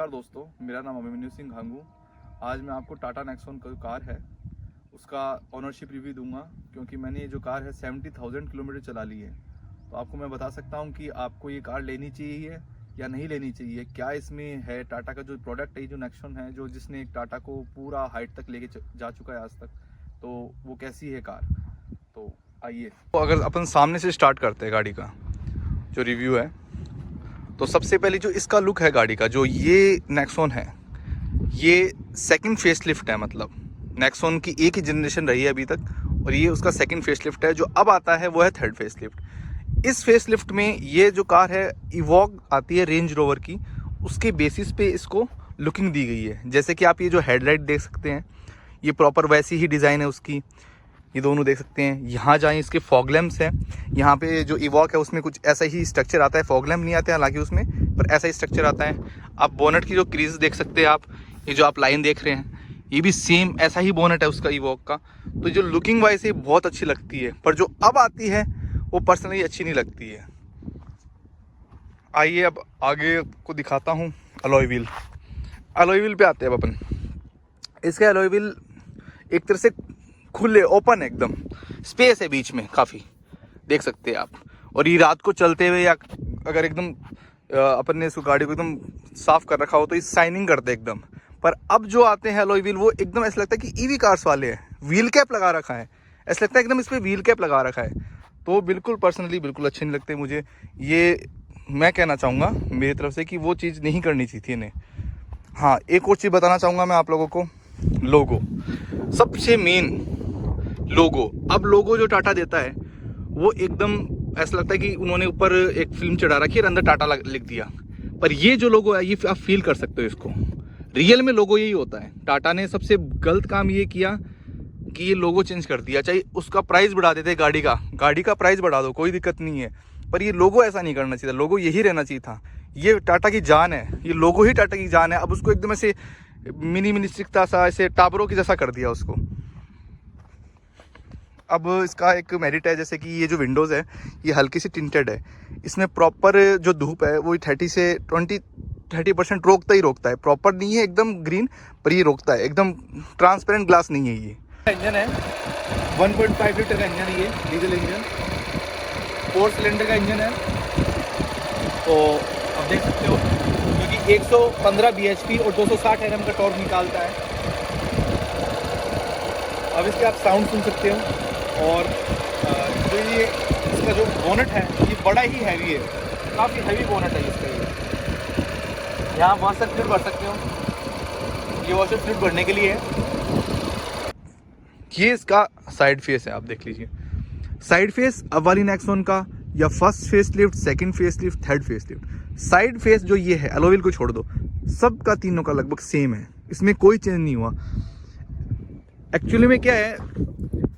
नमस्कार दोस्तों, मेरा नाम अभिमन्यु सिंह घांगू। आज मैं आपको टाटा नेक्सॉन का कार है उसका ऑनरशिप रिव्यू दूंगा, क्योंकि मैंने ये जो कार है 70,000 किलोमीटर चला ली है। तो आपको मैं बता सकता हूँ कि आपको ये कार लेनी चाहिए या नहीं लेनी चाहिए, क्या इसमें है। टाटा का जो प्रोडक्ट है, जो नेक्सॉन है, जो जिसने टाटा को पूरा हाइट तक लेके जा चुका है आज तक, तो वो कैसी है कार। तो आइए, तो अगर अपन सामने से स्टार्ट करते हैं गाड़ी का जो रिव्यू है, तो सबसे पहले जो इसका लुक है गाड़ी का, जो ये नेक्सॉन है, ये सेकंड फेसलिफ्ट है। मतलब नेक्सॉन की एक ही जनरेशन रही है अभी तक, और ये उसका सेकंड फेसलिफ्ट है। जो अब आता है वो है थर्ड फेसलिफ्ट। इस फेसलिफ्ट में ये जो कार है इवॉक आती है रेंज रोवर की, उसके बेसिस पे इसको लुकिंग दी गई है। जैसे कि आप ये जो हेडलाइट देख सकते हैं, ये प्रॉपर वैसी ही डिज़ाइन है उसकी। ये दोनों देख सकते हैं। यहाँ जाएँ इसके फॉग लैम्प्स हैं। यहाँ पे जो इवॉक है उसमें कुछ ऐसा ही स्ट्रक्चर आता है, फॉग लैम्प नहीं आते हालांकि उसमें, पर ऐसा ही स्ट्रक्चर आता है। आप बोनट की जो क्रीज देख सकते हैं, आप ये जो आप लाइन देख रहे हैं, ये भी सेम ऐसा ही बोनट है उसका इवॉक का। तो जो लुकिंग वाइज है बहुत अच्छी लगती है, पर जो अब आती है वो पर्सनली अच्छी नहीं लगती है। आइए अब आगे को दिखाता हूँ अलॉय व्हील। अलॉय व्हील पे आते हैं अब अपन। इसके अलॉय व्हील एक तरह से खुले, ओपन, एकदम स्पेस है बीच में, काफ़ी देख सकते हैं आप। और ये रात को चलते हुए या अगर एकदम अपन ने इसको गाड़ी को एकदम साफ कर रखा हो तो ये शाइनिंग करते हैं एकदम। पर अब जो आते हैं अलॉय व्हील, वो एकदम ऐसा लगता है कि ईवी कार्स वाले हैं। व्हील कैप लगा रखा है, ऐसा लगता है एकदम इस पर व्हील कैप लगा रखा है। तो बिल्कुल पर्सनली बिल्कुल अच्छे नहीं लगते मुझे। ये मैं कहना चाहूँगा मेरी तरफ से कि वो चीज़ नहीं करनी चाहिए थी इन्हें। हाँ, एक और चीज़ बताना चाहूँगा मैं आप लोगों को। लोगो, सबसे मेन लोगो। अब लोगो जो टाटा देता है वो एकदम ऐसा लगता है कि उन्होंने ऊपर एक फिल्म चढ़ा रखी है, अंदर टाटा लिख दिया। पर ये जो लोगो है, ये आप फील कर सकते हो इसको। रियल में लोगो यही होता है। टाटा ने सबसे गलत काम ये किया कि ये लोगो चेंज कर दिया। चाहे उसका प्राइस बढ़ा देते, गाड़ी का प्राइस बढ़ा दो, कोई दिक्कत नहीं है, पर ये लोगो ऐसा नहीं करना चाहिए था। लोगो यही रहना चाहिए था। ये टाटा की जान है, ये लोगो ही टाटा की जान है। अब उसको एकदम ऐसे मिनी स्टिकता सा, ऐसे टावरों की जैसा कर दिया उसको। अब इसका एक मेरिट है, जैसे कि ये जो विंडोज़ है ये हल्की सी टिंटेड है। इसमें प्रॉपर जो धूप है वो 30% रोकता है। प्रॉपर नहीं है एकदम ग्रीन, पर ये रोकता है। एकदम ट्रांसपेरेंट ग्लास नहीं है। ये इंजन है 1.5 लीटर का इंजन है, ये डीजल इंजन 4 सिलेंडर का इंजन है। तो आप देख सकते हो, क्योंकि 115 bhp और 260 Nm का टॉर्क निकालता है। अब इसके आप साउंड सुन सकते हो। और जो ये इसका जो बोनट है ये बड़ा ही हैवी है, काफ़ी हैवी बोनट है इसका। ये यहाँ वॉशर फ्लूइड भर सकते हो, ये वॉशर फ्लूइड भरने के लिए है। ये इसका साइड फेस है, आप देख लीजिए। साइड फेस अब वाली नेक्सॉन का, या first face lift, second face lift, third phase lift, side face जो ये है, अलॉय व्हील को छोड़ दो, सबका तीनों का लगभग सेम है। इसमें कोई चेंज नहीं हुआ। एक्चुअली में क्या है,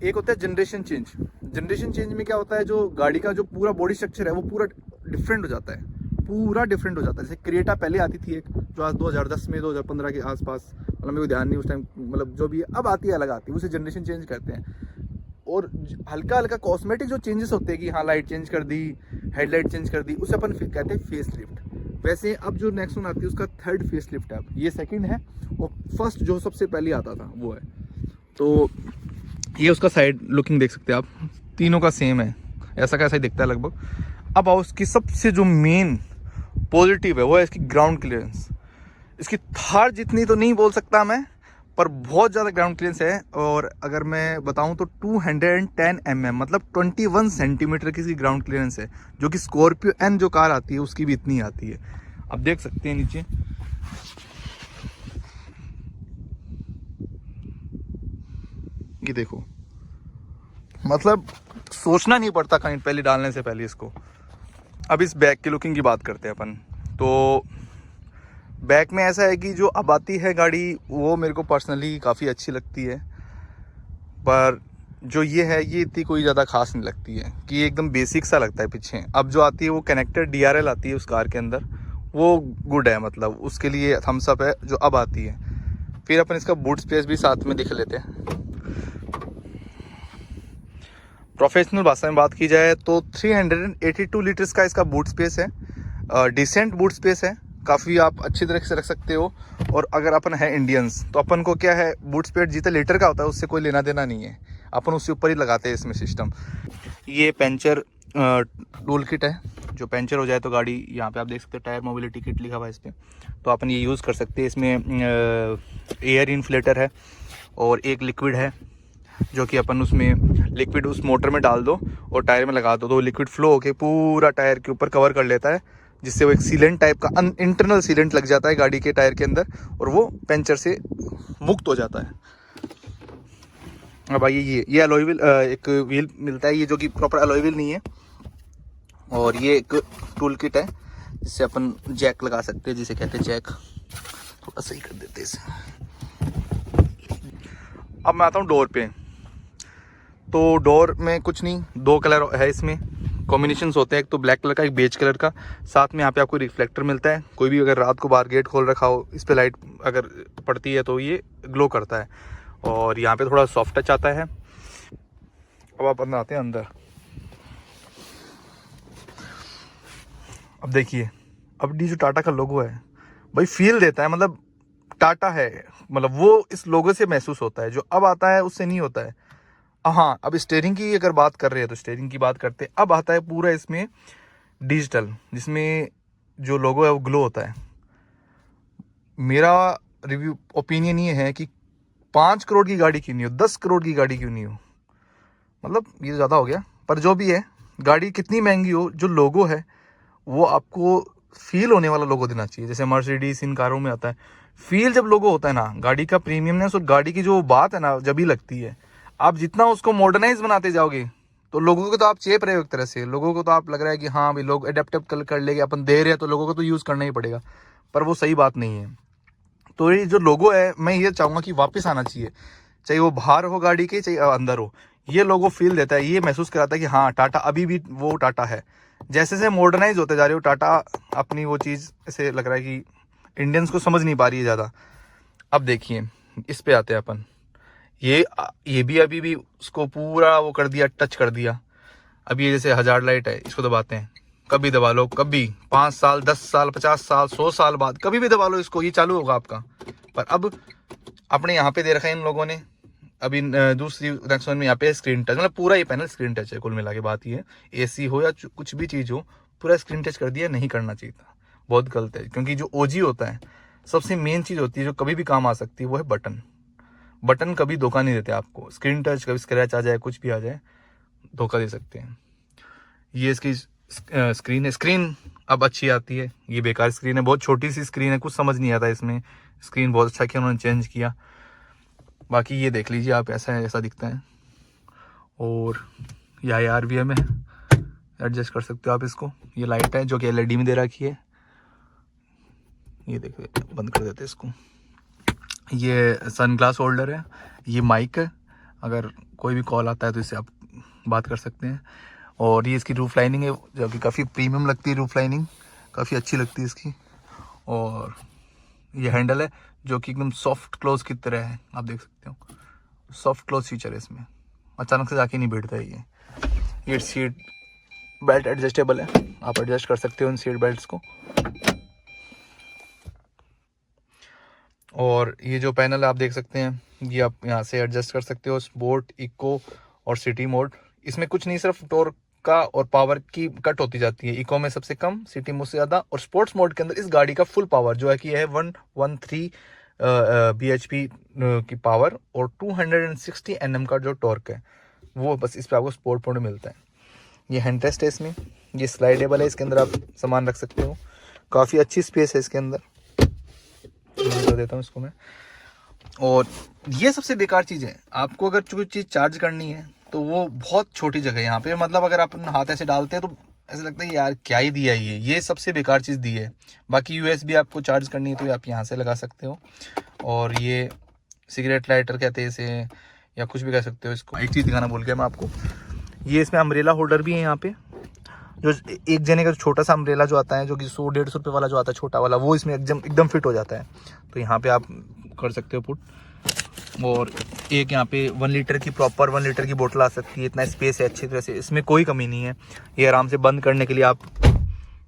एक होता है जनरेशन चेंज। जनरेशन चेंज में क्या होता है, जो गाड़ी का जो पूरा बॉडी स्ट्रक्चर है वो पूरा डिफरेंट हो जाता है, पूरा डिफरेंट हो जाता है। जैसे क्रेटा पहले आती थी एक, जो आज 2010 में 2015 के आसपास, मतलब मेरे को ध्यान नहीं उस टाइम, मतलब जो भी है अब आती है अलग आती है, उसे जनरेशन चेंज करते हैं। और हल्का हल्का कॉस्मेटिक जो चेंजेस होते हैं कि हाँ लाइट चेंज कर दी, हेडलाइट चेंज कर दी, उसे अपन कहते हैं फेस लिफ्ट। वैसे अब जो नेक्सॉन आती है उसका थर्ड फेस लिफ्ट है। अब ये सेकेंड है, और फर्स्ट जो सबसे पहले आता था वो है। तो ये उसका साइड लुकिंग देख सकते हैं आप, तीनों का सेम है, ऐसा का ऐसा ही दिखता है लगभग। अब आओ उसकी सबसे जो मेन पॉजिटिव है वो है इसकी ग्राउंड क्लियरेंस। इसकी थार जितनी तो नहीं बोल सकता मैं, पर बहुत ज़्यादा ग्राउंड क्लियरेंस है। और अगर मैं बताऊं तो 210 mm, मतलब 21 सेंटीमीटर की इसकी ग्राउंड क्लियरेंस है, जो कि स्कॉर्पियो एन जो कार आती है उसकी भी इतनी आती है। आप देख सकते हैं नीचे, ये देखो, मतलब सोचना नहीं पड़ता कहीं पहले डालने से पहले इसको। अब इस बैक की लुकिंग की बात करते हैं अपन। तो बैक में ऐसा है कि जो अब आती है गाड़ी वो मेरे को पर्सनली काफ़ी अच्छी लगती है, पर जो ये है ये इतनी कोई ज़्यादा खास नहीं लगती है, कि ये एकदम बेसिक सा लगता है पीछे। अब जो आती है वो कनेक्टेड DRL आती है उस कार के अंदर, वो गुड है, मतलब उसके लिए थम्स अप है जो अब आती है। फिर अपन इसका बूट स्पेस भी साथ में देख लेते हैं। प्रोफेशनल भाषा में बात की जाए तो 382 लीटर्स का इसका बूट स्पेस है। डिसेंट बूट स्पेस है, काफ़ी आप अच्छी तरह से रख सकते हो। और अगर अपन है इंडियंस तो अपन को क्या है, बूट स्पेयर जितना लीटर का होता है उससे कोई लेना देना नहीं है, अपन उससे ऊपर ही लगाते हैं इसमें सिस्टम। ये पंचर टूल किट है, जो पंचर हो जाए तो गाड़ी, यहाँ पे आप देख सकते हो टायर मोबिलिटी किट लिखा हुआ है इस पर, तो अपन ये यूज़ कर सकते हैं। इसमें एयर इन्फ्लेटर है और एक लिक्विड है, जो कि अपन उसमें लिक्विड उस मोटर में डाल दो और टायर में लगा दो, तो लिक्विड फ्लो होके पूरा टायर के ऊपर कवर कर लेता है, जिससे वो एक सीलेंट टाइप का इंटरनल सीलेंट लग जाता है गाड़ी के टायर के अंदर और वो पंचर से मुक्त हो जाता है। अब आइए, ये अलॉय व्हील, एक व्हील मिलता है ये, जो कि प्रॉपर अलॉय व्हील नहीं है। और ये एक टूल किट है जिससे अपन जैक लगा सकते हैं, जिसे कहते हैं जैक। थोड़ा सही कर देते हैं इसे। अब मैं आता हूँ डोर पे। तो डोर में कुछ नहीं, 2 कलर है इसमें, कॉम्बिनेशंस होते हैं, एक तो ब्लैक कलर का, एक बेज कलर का। साथ में यहाँ पे आपको रिफ्लेक्टर मिलता है, कोई भी अगर रात को बाहर गेट खोल रखा हो, इस पे लाइट अगर पड़ती है तो ये ग्लो करता है। और यहाँ पे थोड़ा सॉफ्ट टच आता है। अब आप अंदर आते हैं अंदर। अब देखिए, अब ये जो टाटा का लोगो है भाई फील देता है, मतलब टाटा है, मतलब वो इस लोगो से महसूस होता है। जो अब आता है उससे नहीं होता है। हाँ, अब स्टीयरिंग की अगर बात कर रहे हैं तो स्टीयरिंग की बात करते हैं। अब आता है पूरा इसमें डिजिटल, जिसमें जो लोगो है वो ग्लो होता है। मेरा रिव्यू ओपिनियन ये है कि 5 करोड़ की गाड़ी क्यों नहीं हो, 10 करोड़ की गाड़ी क्यों नहीं हो, मतलब ये ज़्यादा हो गया, पर जो भी है, गाड़ी कितनी महंगी हो, जो लोगो है वो आपको फील होने वाला लोगो देना चाहिए। जैसे मर्सिडीज इन कारों में आता है, फील जब लोगो होता है ना, गाड़ी का प्रीमियमनेस और गाड़ी की जो बात है ना, जब ही लगती है। आप जितना उसको मॉडर्नाइज बनाते जाओगे तो लोगों को तो आप चेप रहे हो एक तरह से, लोगों को तो आप लग रहा है कि हाँ भाई लोग एडेप्ट कर लेंगे, अपन दे रहे हैं तो लोगों को तो यूज़ करना ही पड़ेगा, पर वो सही बात नहीं है। तो ये जो लोगो है, मैं ये चाहूँगा कि वापस आना चाहिए, चाहे वो बाहर हो गाड़ी के, चाहे अंदर हो। ये लोगो फील देता है, ये महसूस कराता है कि हाँ टाटा अभी भी वो टाटा है। जैसे जैसे मॉडर्नाइज होते जा रहे हो टाटा, अपनी वो चीज़ ऐसे लग रहा है कि इंडियंस को समझ नहीं पा रही है ज़्यादा। अब देखिए, इस पे आते हैं अपन। ये भी अभी भी उसको पूरा वो कर दिया, टच कर दिया। अभी ये जैसे हजार्ड लाइट है, इसको दबाते हैं, कभी दबा लो, कभी 5 साल 10 साल 50 साल 100 साल बाद कभी भी दबा लो इसको, ये चालू होगा आपका। पर अब अपने यहाँ पे दे रखा है इन लोगों ने। अभी दूसरी नेक्स्ट वन में यहाँ पे स्क्रीन टच, मतलब पूरा ये पैनल स्क्रीन टच है। कुल मिला के बात ये है, एसी हो या कुछ भी चीज़ हो, पूरा स्क्रीन टच कर दिया। नहीं करना चाहिए था, बहुत गलत है। क्योंकि जो ओजी होता है, सबसे मेन चीज़ होती है जो कभी भी काम आ सकती है, वो है बटन। बटन कभी धोखा नहीं देते आपको। स्क्रीन टच कभी स्क्रैच आ जाए, कुछ भी आ जाए, धोखा दे सकते हैं। ये इसकी स्क्रीन है। स्क्रीन अब अच्छी आती है, ये बेकार स्क्रीन है, बहुत छोटी सी स्क्रीन है, कुछ समझ नहीं आता इसमें। स्क्रीन बहुत अच्छा किया उन्होंने, चेंज किया। बाकी ये देख लीजिए आप, ऐसा दिखता है। और यह RVM है, एडजस्ट कर सकते हो आप इसको। ये लाइट है जो कि LED में दे रखी है, ये देखिए, बंद कर देते हैं इसको। ये सनग्लास होल्डर है, ये माइक है, अगर कोई भी कॉल आता है तो इससे आप बात कर सकते हैं। और ये इसकी रूफ लाइनिंग है, जो कि काफ़ी प्रीमियम लगती है, रूफ लाइनिंग काफ़ी अच्छी लगती है इसकी। और ये हैंडल है जो कि एकदम सॉफ्ट क्लोज की तरह है, आप देख सकते हो, सॉफ्ट क्लोज फीचर है इसमें, अचानक से जाके नहीं बैठता है ये सीट बेल्ट एडजस्टेबल है, आप एडजस्ट कर सकते हो इन सीट बेल्ट्स को। और ये जो पैनल आप देख सकते हैं, ये आप यहाँ से एडजस्ट कर सकते हो, स्पोर्ट, इको और सिटी मोड। इसमें कुछ नहीं, सिर्फ टॉर्क का और पावर की कट होती जाती है। इको में सबसे कम, सिटी मोड से ज़्यादा, और स्पोर्ट्स मोड के अंदर इस गाड़ी का फुल पावर जो है कि है 113 bhp की पावर और 260 Nm का जो टॉर्क है, वो बस इस पर आपको स्पोर्ट मोड में मिलता है। ये हैंड रेस्ट है इसमें, ये स्लाइडेबल है, इसके अंदर आप सामान रख सकते हो, काफ़ी अच्छी स्पेस है इसके अंदर। कर देता हूँ इसको मैं। और ये सबसे बेकार चीज़ है, आपको अगर कोई चीज़ चार्ज करनी है तो वो बहुत छोटी जगह है यहाँ पे, मतलब अगर आप हाथ ऐसे डालते हैं तो ऐसा लगता है यार क्या ही दिया है ये सबसे बेकार चीज़ दी है। बाकी USB आपको चार्ज करनी है तो आप यहाँ से लगा सकते हो। और ये सिगरेट लाइटर कहते हैं इसे, या कुछ भी कह सकते हो इसको। एक चीज़ दिखाना भूल गया मैं आपको, ये इसमें अम्ब्रेला होल्डर भी है यहाँ पे, जो एक जने का छोटा सा अम्ब्रेला जो आता है, जो कि 100-150 रुपये वाला जो आता है छोटा वाला, वो इसमें एकदम फिट हो जाता है। तो यहाँ पे आप कर सकते हो पुट। और एक यहाँ पे 1 लीटर की, प्रॉपर 1 लीटर की बोतल आ सकती है, इतना स्पेस है अच्छी तरह से, इसमें कोई कमी नहीं है। ये आराम से बंद करने के लिए आप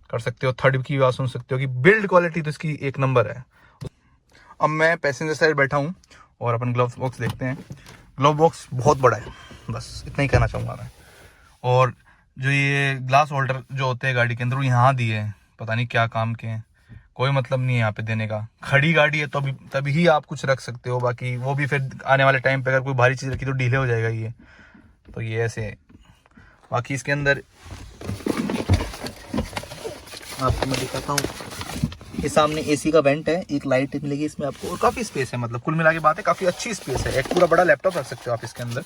कर सकते हो, थर्ड की आवाज़ सुन सकते हो कि बिल्ड क्वालिटी तो इसकी एक नंबर है। अब मैं पैसेंजर साइड बैठा हूँ और अपन ग्लव बॉक्स देखते हैं। ग्लव बॉक्स बहुत बड़ा है, बस इतना ही कहना चाहूँगा मैं। और जो ये ग्लास होल्डर जो होते हैं गाड़ी के अंदर वो यहाँ दिए हैं, पता नहीं क्या काम के हैं, कोई मतलब नहीं है यहाँ पे देने का। खड़ी गाड़ी है तो तभी ही आप कुछ रख सकते हो, बाकी वो भी फिर आने वाले टाइम पे अगर कोई भारी चीज़ रखी तो डीले हो जाएगा ये, तो ये ऐसे। बाकी इसके अंदर आपको मैं दिखाता हूँ, ये सामने एसी का वेंट है, एक लाइट मिलेगी इसमें आपको, और काफ़ी स्पेस है, मतलब कुल मिला के बात है काफ़ी अच्छी स्पेस है। एक पूरा बड़ा लैपटॉप रख सकते हो आप इसके अंदर।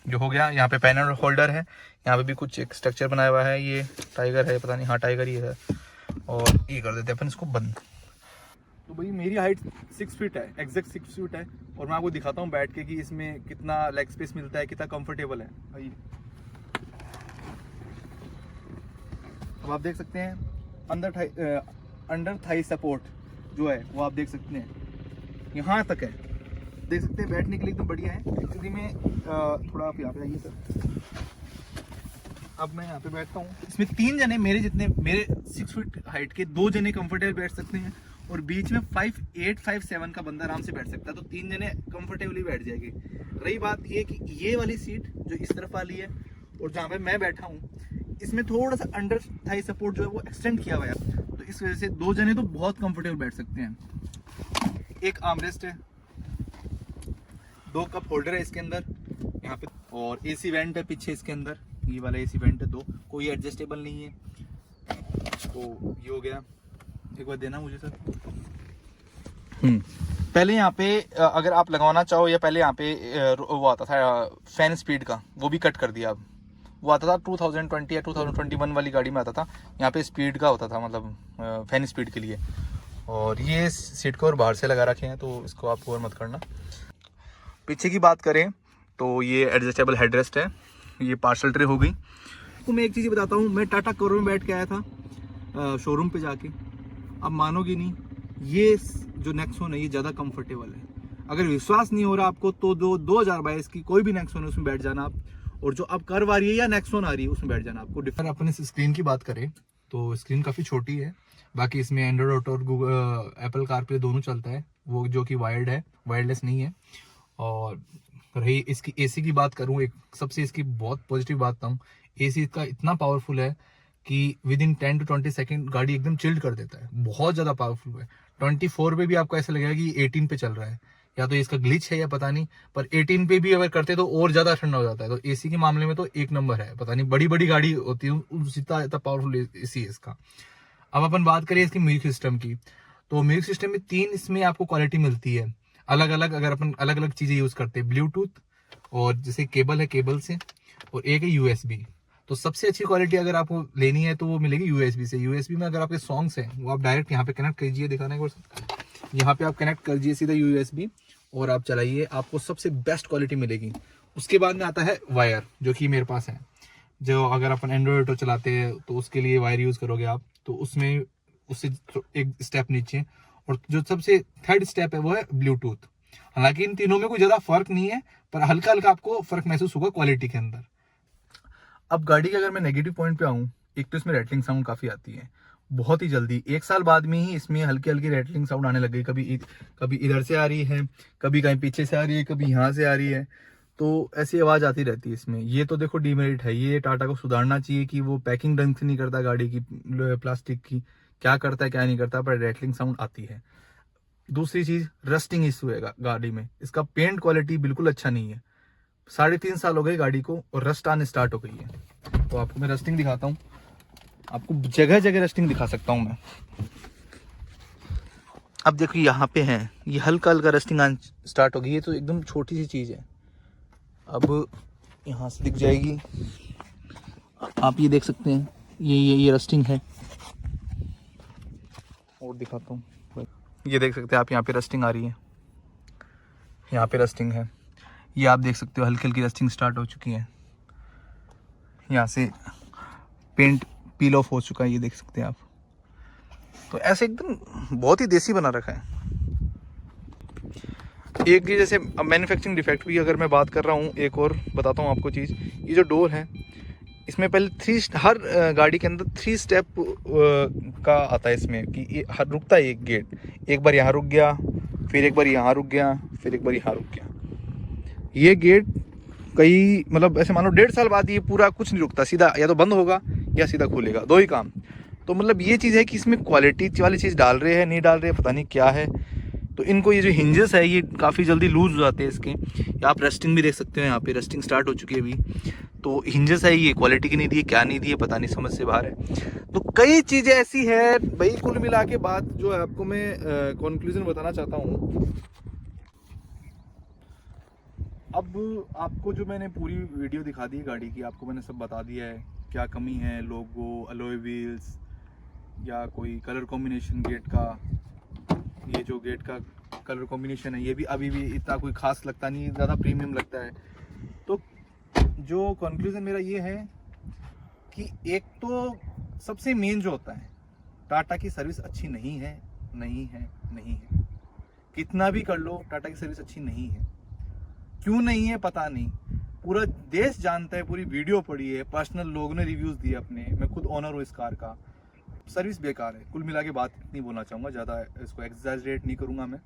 जो हो गया, यहाँ पे पेन होल्डर है, यहाँ पे भी कुछ एक स्ट्रक्चर बनाया हुआ है, ये टाइगर है, पता नहीं, हाँ टाइगर ही है। और ये कर देते हैं अपन इसको बंद। तो भाई मेरी हाइट 6 फीट है, एग्जैक्ट 6 फीट है, और मैं आपको दिखाता हूँ बैठ के कि इसमें कितना लेग स्पेस मिलता है, कितना कंफर्टेबल है भाई। अब आप देख सकते हैं अंडर थाई सपोर्ट जो है वो आप देख सकते हैं यहाँ तक है, देख सकते हैं, बैठने के लिए एकदम बढ़िया है। एक्चुअली में थोड़ा आप यहाँ पे आइए सर, अब मैं यहाँ पे बैठता हूँ, इसमें 3 जने मेरे 6 फीट हाइट के 2 जने कंफर्टेबल बैठ सकते हैं, और बीच में 5'8", 5'7" का बंदा आराम से बैठ सकता है, तो 3 जने कंफर्टेबली बैठ जाएंगे। रही बात ये कि ये वाली सीट जो इस तरफ वाली है और जहाँ पे मैं बैठा हूँ, इसमें थोड़ा सा अंडर थाई सपोर्ट जो है वो एक्सटेंड किया हुआ है, तो इस वजह से 2 जने तो बहुत कंफर्टेबल बैठ सकते हैं। एक आर्मरेस्ट है, 2 कप होल्डर है इसके अंदर यहाँ पे, और एसी वेंट है पीछे इसके अंदर, ये वाला एसी वेंट है 2, कोई एडजस्टेबल नहीं है। तो ये हो गया, एक बार देना मुझे सर। पहले यहाँ पे अगर आप लगवाना चाहो, या पहले यहाँ पे वो आता था फैन स्पीड का, वो भी कट कर दिया। अब वो आता था 2020 या 2021 वाली गाड़ी में आता था, यहाँ पे स्पीड का होता था, मतलब फैन स्पीड के लिए। और ये सीट को और बाहर से लगा रखे हैं, तो इसको आप और मत करना। पीछे की बात करें तो ये एडजस्टेबल हेडरेस्ट है, ये पार्सल ट्रे हो गई। तो मैं एक चीज़ बताता हूँ, मैं टाटा करोल में बैठ के आया था शोरूम पे जाके, अब मानोगे नहीं, ये जो नेक्सॉन है ये ज़्यादा कंफर्टेबल है। अगर विश्वास नहीं हो रहा आपको तो 2022 की कोई भी नेक्सॉन है उसमें बैठ जाना आप, और जो अब कर्व आ रही है या नेक्सॉन आ रही है उसमें बैठ जाना आपको। डिफर अपने स्क्रीन की बात करें तो स्क्रीन काफ़ी छोटी है, बाकी इसमें एंड्रॉइड ऑटो और गूगल एप्पल कारप्ले दोनों चलता है, वो जो कि वायर्ड है, वायरलेस नहीं है। और रही इसकी एसी की बात करूँ, एक सबसे इसकी बहुत पॉजिटिव बात बताऊँ, एसी इसका इतना पावरफुल है कि विद इन 10 to 20 सेकेंड गाड़ी एकदम चिल्ड कर देता है, बहुत ज़्यादा पावरफुल है। 24 पे भी आपको ऐसा लगेगा कि 18 पे चल रहा है, या तो इसका ग्लिच है या पता नहीं, पर 18 पे भी अगर करते तो और ज़्यादा ठंडा हो जाता है। तो एसी के मामले में तो एक नंबर है, पता नहीं बड़ी बड़ी गाड़ी होती है उतना इतना पावरफुल एसी है इसका। अब अपन बात करें इसकी म्यूजिक सिस्टम की, तो म्यूजिक सिस्टम में 3 इसमें आपको क्वालिटी मिलती है अलग अलग, अगर अपन अलग अलग चीज़ें यूज़ करते हैं, ब्लूटूथ और जैसे केबल है केबल से, और एक है यूएसबी। तो सबसे अच्छी क्वालिटी अगर आपको लेनी है तो वो मिलेगी यूएसबी से। यूएसबी में अगर आपके सॉन्ग्स हैं वो आप डायरेक्ट यहाँ पे कनेक्ट कीजिए, दिखाने को यहाँ पे आप कनेक्ट कीजिए सीधा यूएसबी और आप चलाइए, आपको सबसे बेस्ट क्वालिटी मिलेगी। उसके बाद में आता है वायर, जो कि मेरे पास है, जो अगर अपन एंड्रॉइड ऑटो चलाते हैं तो उसके लिए वायर यूज़ करोगे आप, तो उसमें उससे एक स्टेप नीचे, और जो सबसे थर्ड स्टेप है वो है ब्लूटूथ। हालांकि इन तीनों में कोई ज़्यादा फर्क नहीं है, पर हल्का हल्का आपको फर्क महसूस होगा क्वालिटी के अंदर। अब गाड़ी के अगर मैं नेगेटिव पॉइंट पे आऊँ, एक तो इसमें रैटलिंग साउंड काफ़ी आती है, बहुत ही जल्दी 1 साल बाद में ही इसमें हल्की हल्की रैटलिंग साउंड आने लग गई। कभी इधर से आ रही है, कभी कहीं पीछे से आ रही है, कभी यहाँ से आ रही है, तो ऐसी आवाज़ आती रहती है इसमें। ये तो देखो डीमेरिट है, ये टाटा को सुधारना चाहिए कि वो पैकिंग ढंग से नहीं करता गाड़ी की, प्लास्टिक की, क्या करता है क्या नहीं करता, पर रैटलिंग साउंड आती है। दूसरी चीज़, रस्टिंग इशू है गाड़ी में, इसका पेंट क्वालिटी बिल्कुल अच्छा नहीं है। 3.5 साल हो गए गाड़ी को और रस्ट आने स्टार्ट हो गई है। तो आपको मैं रस्टिंग दिखाता हूँ, आपको जगह जगह रस्टिंग दिखा सकता हूँ मैं। अब देखो यहाँ पे है, ये हल्का हल्का रस्टिंग आने स्टार्ट हो गई है, तो एकदम छोटी सी चीज़ है। अब यहाँ से दिख जाएगी, आप ये देख सकते हैं, ये रस्टिंग है। और दिखाता हूँ, ये देख सकते हैं आप, यहाँ पे रस्टिंग आ रही है, यहाँ पे रस्टिंग है, ये आप देख सकते हो हल्की हल्की रस्टिंग स्टार्ट हो चुकी है। यहाँ से पेंट पील ऑफ हो चुका है, ये देख सकते हैं आप। तो ऐसे एकदम बहुत ही देसी बना रखा है। एक ये जैसे मैन्युफैक्चरिंग डिफेक्ट भी अगर मैं बात कर रहा हूँ, एक और बताता हूँ आपको चीज़, ये जो डोर है इसमें पहले हर गाड़ी के अंदर 3 स्टेप का आता है इसमें कि हर रुकता है एक गेट, एक बार यहाँ रुक गया, फिर एक बार यहाँ रुक गया, फिर एक बार यहाँ रुक गया। ये गेट कई मतलब ऐसे मान लो 1.5 साल बाद ये पूरा कुछ नहीं रुकता, सीधा या तो बंद होगा या सीधा खुलेगा, 2 ही काम। तो मतलब ये चीज़ है कि इसमें क्वालिटी वाली चीज़ डाल रहे हैं नहीं डाल रहे पता नहीं क्या है। तो इनको ये जो हिंजेस है ये काफ़ी जल्दी लूज हो जाते हैं इसके। आप रस्टिंग भी देख सकते हो, यहाँ पे रस्टिंग स्टार्ट हो चुकी है अभी। तो हिंजेस है ये क्वालिटी की नहीं दी, क्या नहीं दी है पता नहीं, समझ से बाहर है। तो कई चीज़ें ऐसी है भाई, कुल मिला के बात जो है आपको मैं कंक्लूजन बताना चाहता हूँ। अब आपको जो मैंने पूरी वीडियो दिखा दी है गाड़ी की, आपको मैंने सब बता दिया है क्या कमी है, लोगो, अलॉय व्हील्स या कोई कलर कॉम्बिनेशन गेट का। ये जो गेट का कलर कॉम्बिनेशन है ये भी अभी भी इतना कोई खास लगता नहीं, ज़्यादा प्रीमियम लगता है। तो जो कंक्लूजन मेरा ये है कि एक तो सबसे मेन जो होता है, टाटा की सर्विस अच्छी नहीं है, नहीं है, नहीं है। कितना भी कर लो टाटा की सर्विस अच्छी नहीं है। क्यों नहीं है पता नहीं, पूरा देश जानता है, पूरी वीडियो पड़ी है, पर्सनल लोगों ने रिव्यूज़ दिए अपने, मैं खुद ओनर हूँ इस कार का। सर्विस बेकार है, कुल मिला के बात इतनी बोलना चाहूँगा, ज़्यादा इसको एग्जैजरेट नहीं करूँगा मैं।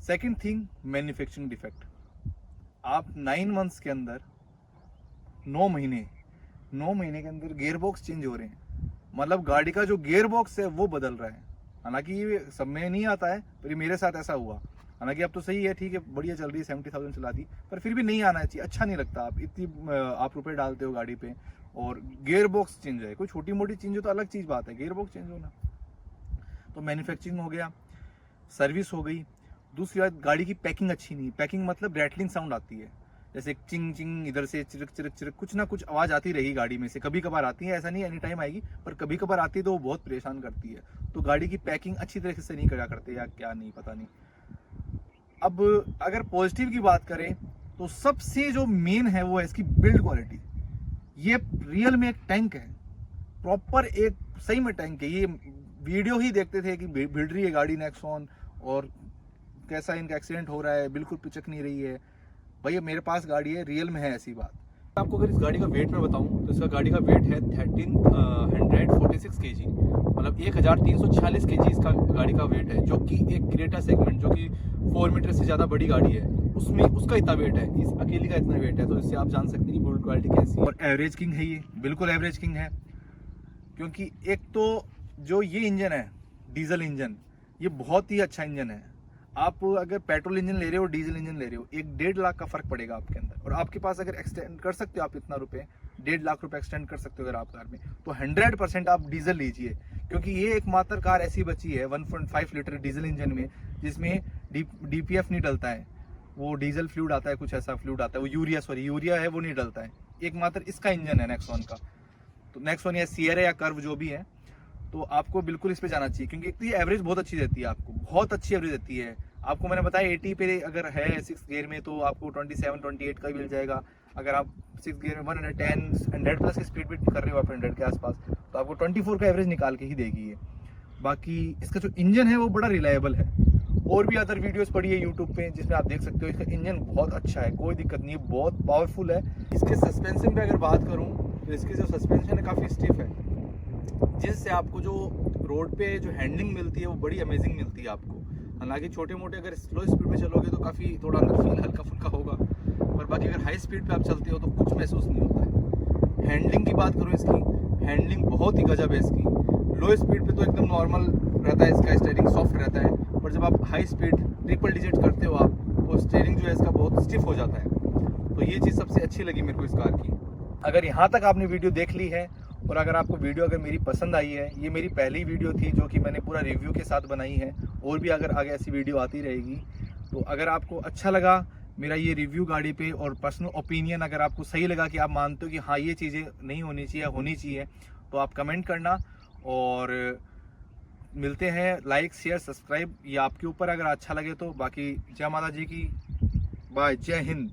Second thing, manufacturing defect. आप 9 मंथ्स के अंदर 9 महीने के अंदर गियर बॉक्स चेंज हो रहे हैं, मतलब गाड़ी का जो गियर बॉक्स है वो बदल रहा है। हालांकि ये सब में नहीं आता है, पर ये मेरे साथ ऐसा हुआ। हालांकि अब तो सही है, ठीक है, बढ़िया चल रही है, 70,000 चला दी, पर फिर भी नहीं आना चाहिए, अच्छा नहीं लगता। आप इतनी आप रुपए डालते हो गाड़ी पे और गियर बॉक्स चेंज है, कोई छोटी मोटी चेंज हो तो अलग चीज़ बात है, गियर बॉक्स चेंज होना। तो मैन्युफैक्चरिंग हो गया, सर्विस हो गई। दूसरी बात, गाड़ी की पैकिंग अच्छी नहीं। पैकिंग मतलब रैटलिंग साउंड आती है, जैसे चिंग चिंग, इधर से चिरक चिरक चिरक, कुछ ना कुछ आवाज़ आती रही गाड़ी में से, कभी कभार आती है, ऐसा नहीं एनी टाइम आएगी, पर कभी कभार आती है तो वो बहुत परेशान करती है। तो गाड़ी की पैकिंग अच्छी तरीके से नहीं करा करते या क्या नहीं पता नहीं। अब अगर पॉजिटिव की बात करें तो सबसे जो मेन है वो है इसकी बिल्ड क्वालिटी। ये रियल में एक टैंक है, प्रॉपर एक सही में टैंक है। ये वीडियो ही देखते थे कि भिड़ रही है गाड़ी नेक्सॉन और कैसा इनका एक्सीडेंट हो रहा है, बिल्कुल पिचक नहीं रही है। भैया मेरे पास गाड़ी है, रियल में है ऐसी बात। आपको अगर इस गाड़ी का वेट मैं बताऊं तो इसका गाड़ी का वेट है 1346 kg, मतलब 1346 kg इसका गाड़ी का वेट है, जो कि एक क्रेटा सेगमेंट जो कि 4 मीटर से ज़्यादा बड़ी गाड़ी है उसमें उसका इतना वेट है, इस अकेली का इतना वेट है। तो इससे आप जान सकते हैं कि बिल्ड क्वालिटी कैसी है। और एवरेज किंग है ये, बिल्कुल एवरेज किंग है, क्योंकि एक तो जो ये इंजन है डीजल इंजन, ये बहुत ही अच्छा इंजन है। आप अगर पेट्रोल इंजन ले रहे हो, डीजल इंजन ले रहे हो, 1-1.5 लाख का फर्क पड़ेगा आपके अंदर। और आपके पास अगर एक्सटेंड कर सकते हो आप इतना रुपए, 1.5 लाख रुपए एक्सटेंड कर सकते हो अगर आप कार में, तो 100% आप डीजल लीजिए, क्योंकि ये एकमात्र कार ऐसी बची है 1.5 लीटर डीजल इंजन में जिसमें DPF नहीं डलता है। वो डीजल फ्लूइड आता है, कुछ ऐसा फ्लूइड आता है, वो यूरिया है, वो नहीं डलता है। एकमात्र इसका इंजन है नेक्सॉन का। तो नेक्सॉन या सिएरा या कर्व जो भी है, तो आपको बिल्कुल इस पे जाना चाहिए, क्योंकि एक तो ये एवरेज बहुत अच्छी देती है, आपको बहुत अच्छी एवरेज देती है। आपको मैंने बताया 80 पे अगर है 6 गियर में तो आपको 27-28 का मिल जाएगा। अगर आप 6 गियर में 100 प्लस की स्पीड भी कर रहे हो आप 100 के आसपास, तो आपको 24 का एवरेज निकाल के ही देगी ये। बाकी इसका जो इंजन है वो बड़ा रिलायबल है। और भी अदर वीडियोस पड़ी है यूट्यूब पे जिसमें आप देख सकते हो, इसका इंजन बहुत अच्छा है, कोई दिक्कत नहीं है, बहुत पावरफुल है। इसके सस्पेंशन पे अगर बात करूँ तो इसकी जो सस्पेंशन है काफ़ी स्टिफ है, जिससे आपको जो रोड पे जो हैंडलिंग मिलती है वो बड़ी अमेजिंग मिलती है आपको। हालांकि छोटे मोटे अगर स्लो स्पीड पे चलोगे तो काफ़ी थोड़ा अंदर फील हल्का फुल्का होगा, पर बाकी अगर हाई स्पीड पे आप चलते हो तो कुछ महसूस नहीं होता है। हैंडलिंग की बात करूँ, इसकी हैंडलिंग बहुत ही गजब है इसकी। लो स्पीड पे तो एकदम नॉर्मल रहता है, इसका स्टीयरिंग सॉफ्ट रहता है, पर जब आप हाई स्पीड ट्रिपल डिजिट करते हो आप, तो स्टीयरिंग जो है इसका बहुत स्टिफ हो जाता है। तो ये चीज़ सबसे अच्छी लगी मेरे को इस कार की। अगर यहाँ तक आपने वीडियो देख ली है और अगर आपको वीडियो अगर मेरी पसंद आई है, ये मेरी पहली वीडियो थी जो कि मैंने पूरा रिव्यू के साथ बनाई है, और भी अगर आगे ऐसी वीडियो आती रहेगी, तो अगर आपको अच्छा लगा मेरा ये रिव्यू गाड़ी पे और पर्सनल ओपिनियन, अगर आपको सही लगा कि आप मानते हो कि हाँ ये चीज़ें नहीं होनी चाहिए, होनी चाहिए, तो आप कमेंट करना। और मिलते हैं, लाइक शेयर सब्सक्राइब, ये आपके ऊपर अगर अच्छा लगे तो। बाकी जय माता जी की, बाय, जय हिंद।